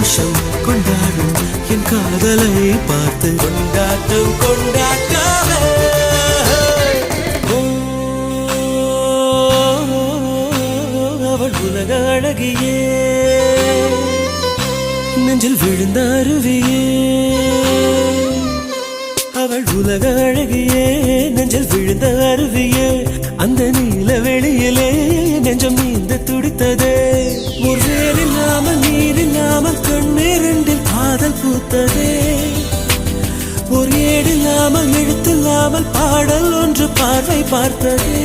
சந்தோஷம் கொண்டாடும் என் காதலை பார்த்து கொண்டாட்டம் கொண்டாட்டமே. அவள் உலக அழகியே, நெஞ்சில் விழுந்த அருவியே. அவள் உலக அழகியே, நெஞ்சில் விழுந்த அருவியே. அந்த நீல வெளியிலே நெஞ்சம் நீந்த துடித்ததே. ஒரு வேலில்லாமல் நீரில்லாமல் கண்ணீரில் காதல் பூத்ததே. ஒரு ஏடில்லாமல் எழுத்தில்லாமல் பாடல் ஒன்று பார்வை பார்த்ததே.